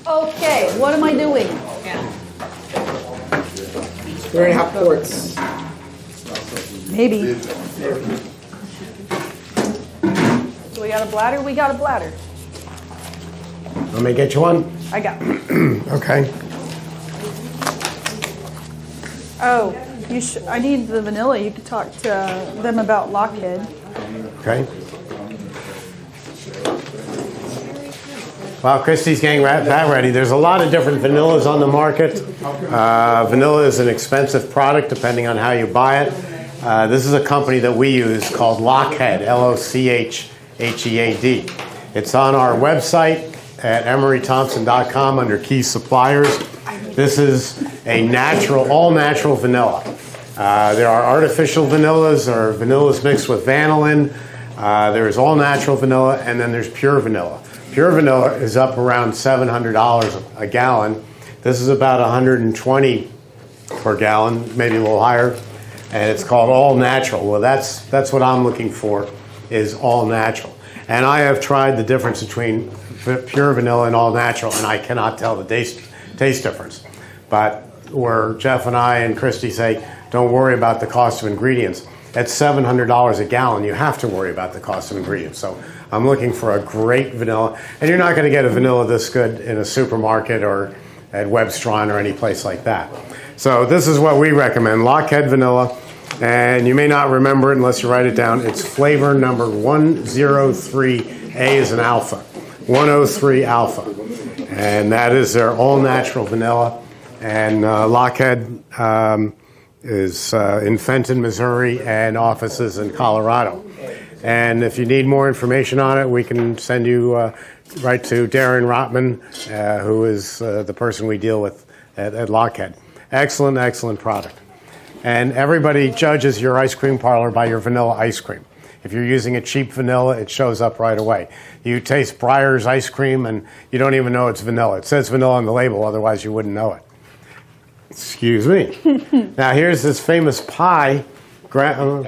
Okay, what am I doing? We're gonna have quartz. Maybe. So we got a bladder? We got a bladder. Let me get you one. I got Okay. Oh, I need the vanilla. You could talk to them about Lockhead. Okay. While Christy's getting that ready, there's a lot of different vanillas on the market. Vanilla is an expensive product depending on how you buy it. This is a company that we use called Lockhead, Lochhead. It's on our website at emerythompson.com under key suppliers. This is a natural, all natural vanilla. There are artificial vanillas or vanillas mixed with vanillin. There's all natural vanilla, and then there's pure vanilla. Pure vanilla is up around $700 a gallon. This is about $120 per gallon, maybe a little higher, and it's called all natural. Well, that's what I'm looking for, is all natural. And I have tried the difference between pure vanilla and all natural, and I cannot tell the taste difference. But where Jeff and I and Christy say, don't worry about the cost of ingredients, at $700 a gallon, you have to worry about the cost of ingredients. So I'm looking for a great vanilla, and you're not going to get a vanilla this good in a supermarket or at Webstron or any place like that. So this is what we recommend, Lockhead vanilla, and you may not remember it unless you write it down. It's flavor number 103, A is an alpha, 103 alpha, and that is their all-natural vanilla. And Lockhead is in Fenton, Missouri, and offices in Colorado. And if you need more information on it, we can send you right to Darren Rotman, who is the person we deal with at Lockhead. Excellent, excellent product. And everybody judges your ice cream parlor by your vanilla ice cream. If you're using a cheap vanilla, it shows up right away. You taste Breyer's ice cream, and you don't even know it's vanilla. It says vanilla on the label, otherwise you wouldn't know it. Excuse me. Now here's this famous pie. Cobbler.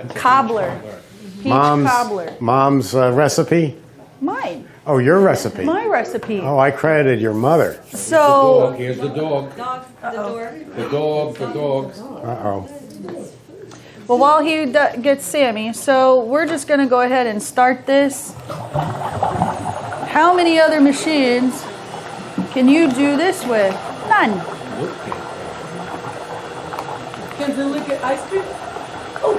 Peach cobbler. Mom's recipe? Mine. Oh, your recipe. My recipe. Oh, I credited your mother. So. Here's the dog. The dog. Uh-oh. Well, while he gets Sammy, so we're just going to go ahead and start this. How many other machines can you do this with? None. Can they look at ice cream? Oh,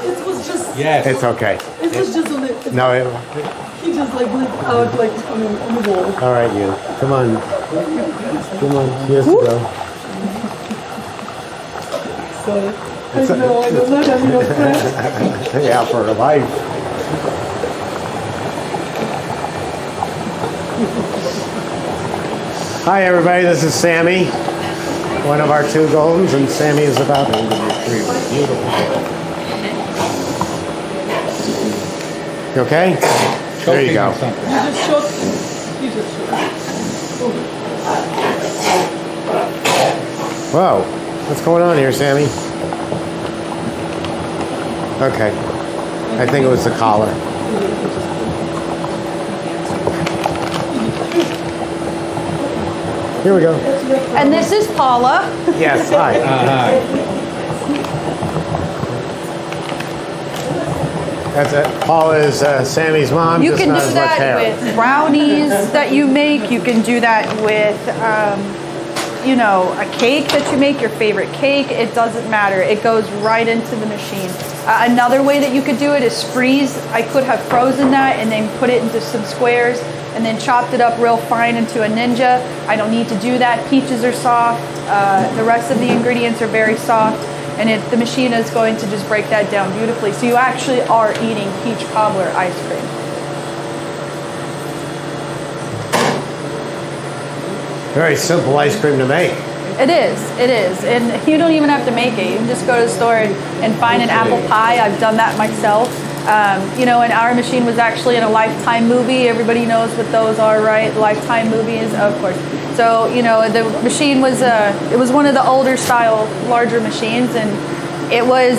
it was just. Yes. It's okay. It was just a little. No, He just like blinked out like on the wall. all right, you. Come on. Come on. Here's the go. Sorry. I know, I don't have enough friends. Yeah, for life. Hi, everybody. This is Sammy, one of our two Goldens, and Sammy is about to You okay? There you go. You just shot. Whoa. What's going on here, Sammy? Okay. I think it was the collar. Here we go. And this is Paula. Yes, hi. That's it. Paula is Sammy's mom. You just can not do as much that hair. with brownies that you make. You can do that with, you know, a cake that you make, your favorite cake. It doesn't matter. It goes right into the machine. Another way that you could do it is freeze. I could have frozen that and then put it into some squares and then chopped it up real fine into a ninja. I don't need to do that. Peaches are soft. The rest of the ingredients are very soft. And the machine is going to just break that down beautifully. So you actually are eating peach cobbler ice cream. Very simple ice cream to make. It is. And you don't even have to make it. You can just go to the store and find an apple pie. I've done that myself. You know, and our machine was actually in a Lifetime movie. Everybody knows what those are, right? Lifetime movies, of course. So, you know, the machine was it was one of the older style, larger machines, and it was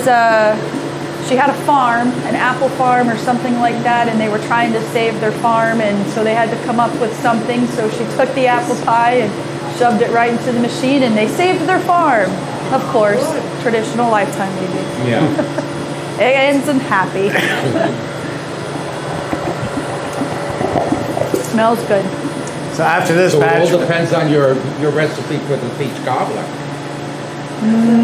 she had a farm, an apple farm or something like that, and they were trying to save their farm, and so they had to come up with something. So she took the apple pie and shoved it right into the machine, and they saved their farm. Of course, traditional Lifetime movie. Yeah. It ends in happy. Smells good. So after this So it batch, all depends on your recipe for the peach cobbler.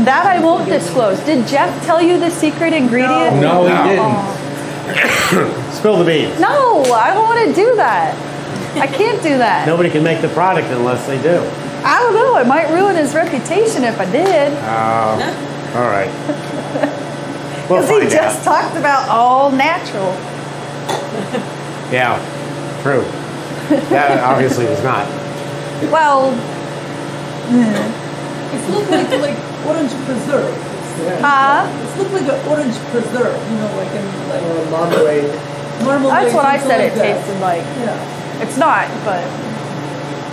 That I won't disclose. Did Jeff tell you the secret ingredient? No, he Oh. didn't. spill the beans. No, I don't want to do that. I can't do that. Nobody can make the product unless they do. I don't know. It might ruin his reputation if I did. All right. We'll Because he find just out. talked about all natural. Yeah, true. That obviously was not. Well, It looks like orange preserve. It looks like an orange preserve, you know, like in like Or marmalade. marmalade. that's what I something said like it that. tasted like. Yeah. It's not, but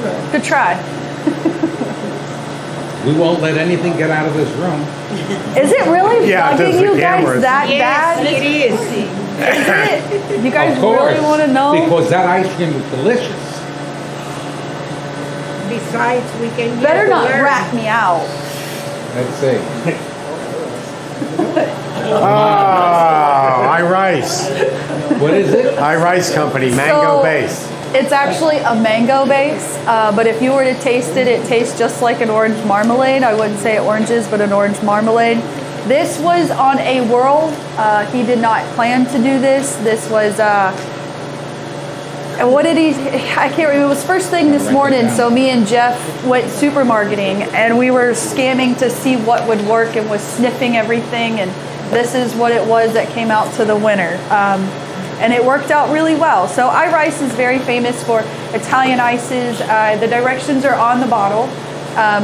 Right. good try. We won't let anything get out of this room. Is it really Yeah, it does bugging the you guys cameras. that bad? it is. Is it? You guys Of course. really want to know? Because that ice cream was delicious. Besides, we can get Better to not learn. rat me out. Let's see. Oh, iRice. What is it? iRice Company, mango So, base. It's actually a mango base, but if you were to taste it, it tastes just like an orange marmalade. I wouldn't say oranges, but an orange marmalade. This was on a world. He did not plan to do this. This was, and what did he, I can't remember. It was first thing this morning, so me and Jeff went supermarketing, and we were scamming to see what would work and was sniffing everything, and this is what it was that came out to the winner. And it worked out really well. So iRice is very famous for Italian ices. The directions are on the bottle,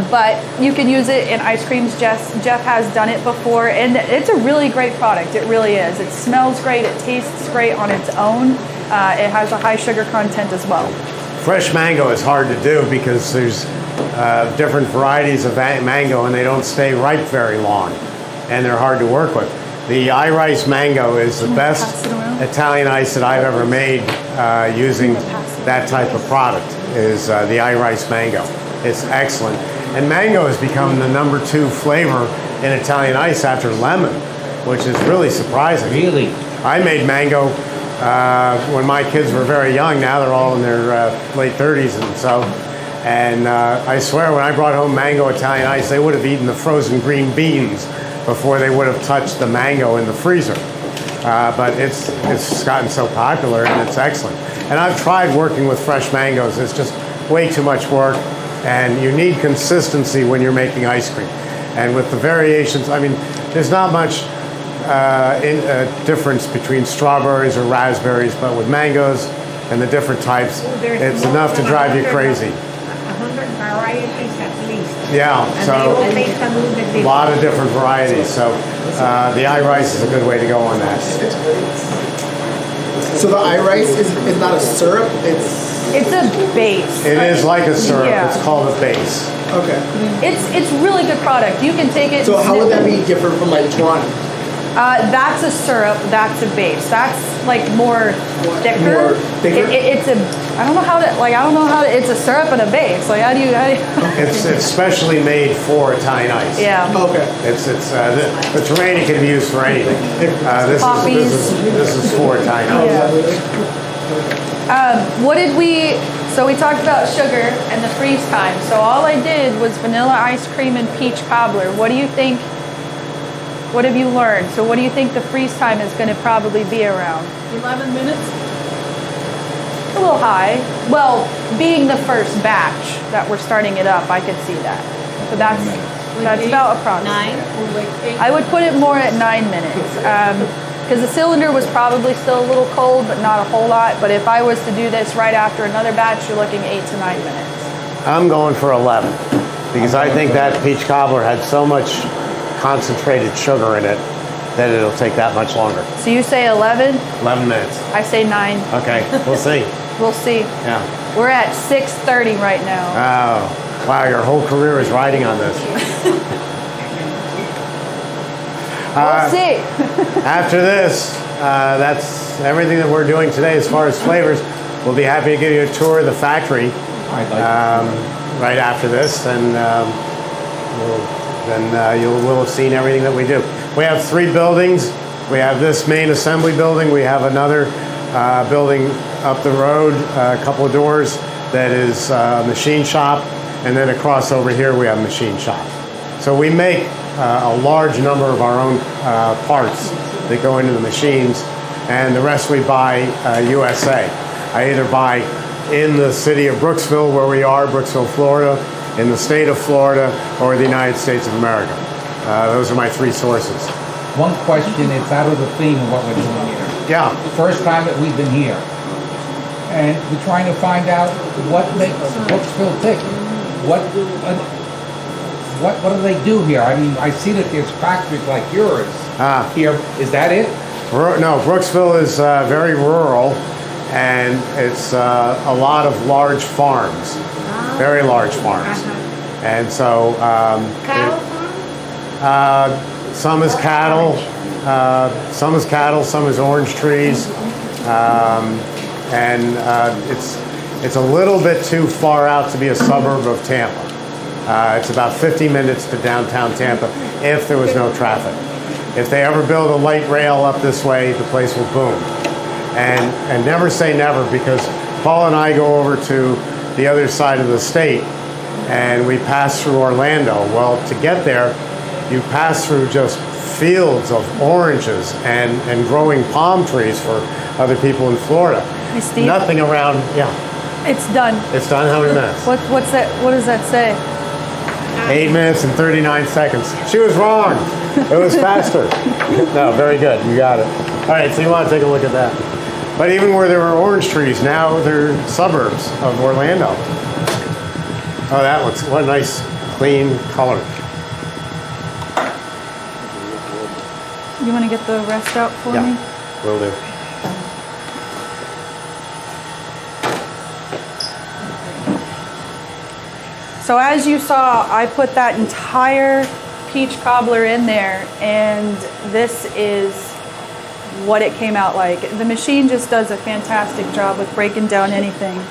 but you can use it in ice creams. Jeff has done it before, and it's a really great product. It really is. It smells great. It tastes great on its own. It has a high sugar content as well. Fresh mango is hard to do because there's different varieties of mango and they don't stay ripe very long, and they're hard to work with. The iRice mango is the best pass it around? Italian ice that I've ever made using that type of product is the iRice mango. It's excellent. And mango has become the #2 flavor in Italian ice after lemon, which is really surprising. Really? I made mango when my kids were very young. Now they're all in their late 30s and so. And I swear when I brought home mango Italian ice, they would have eaten the frozen green beans before they would have touched the mango in the freezer. But it's gotten so popular and it's excellent. And I've tried working with fresh mangoes. It's just way too much work, and you need consistency when you're making ice cream. And with the variations, I mean, there's not much difference between strawberries or raspberries, but with mangoes and the different types, it's enough to drive you crazy. 100 varieties at least. Yeah, And so they all taste a little bit a different. lot of different varieties. So the iRice is a good way to go on that. So the iRice is not a syrup, It's a base. It is like a syrup. Yeah. It's called a base. okay. It's really good product. You can take it. So and how would sniff that it. be different from like Toronto? That's a syrup. That's a base. That's like more thicker. More thicker? It's a. I don't know how to. It's a syrup and a base. Like how do you? It's specially made for Italian ice. Yeah. Okay. The terrain can be used for anything. Poppies. This is for Italian ice. What did we? So we talked about sugar and the freeze time. So all I did was vanilla ice cream and peach cobbler. What do you think? What have you learned? So what do you think the freeze time is going to probably be around? 11 minutes. A little high. Well, being the first batch that we're starting it up, I could see that. So that's about approximate. 9. Or like 8. I would put it more at 9 minutes. Because the cylinder was probably still a little cold, but not a whole lot. But if I was to do this right after another batch, you're looking 8 to 9 minutes. I'm going for 11 because I think that peach cobbler had so much concentrated sugar in it then it'll take that much longer. So you say 11, 11 minutes. I say 9. Okay, we'll see. We'll see. Yeah. We're at 6:30 right now. Oh, wow, your whole career is riding on this. We'll see. After this, that's everything that we're doing today as far as flavors. We'll be happy to give you a tour of the factory I'd like right after this, and we'll have seen everything that we do. We have 3 buildings. We have this main assembly building. We have another building up the road, a couple of doors, that is machine shop, and then across over here we have machine shop. So we make a large number of our own parts that go into the machines, and the rest we buy USA. I either buy in the city of Brooksville, where we are, Brooksville, Florida, in the state of Florida, or the United States of America. Those are my 3 sources. one question, it's out of the theme of what we're doing here. Yeah. First time that we've been here. And we're trying to find out what makes Brooksville tick. What do they do here? I mean, I see that there's factories like yours here. Is that it? No, Brooksville is very rural, and it's a lot of large farms, very large farms. And so Cattle farm? some is cattle, some is orange trees, and it's a little bit too far out to be a suburb of Tampa. It's about 50 minutes to downtown Tampa if there was no traffic. If they ever build a light rail up this way, the place will boom. And never say never, because Paul and I go over to the other side of the state and we pass through Orlando. Well, to get there, you pass through just fields of oranges and growing palm trees for other people in Florida. Hey, Steve? Nothing around, yeah. It's done. It's done. How many minutes? What's that? What does that say? 8 minutes and 39 seconds. She was wrong. It was faster. No, very good. You got it. All right, so you want to take a look at that. But even where there were orange trees, now they're suburbs of Orlando. Oh, that looks, what a nice, clean color. You want to get the rest out for me? Yeah, will do. So as you saw, I put that entire peach cobbler in there, and this is what it came out like. The machine just does a fantastic job with breaking down anything.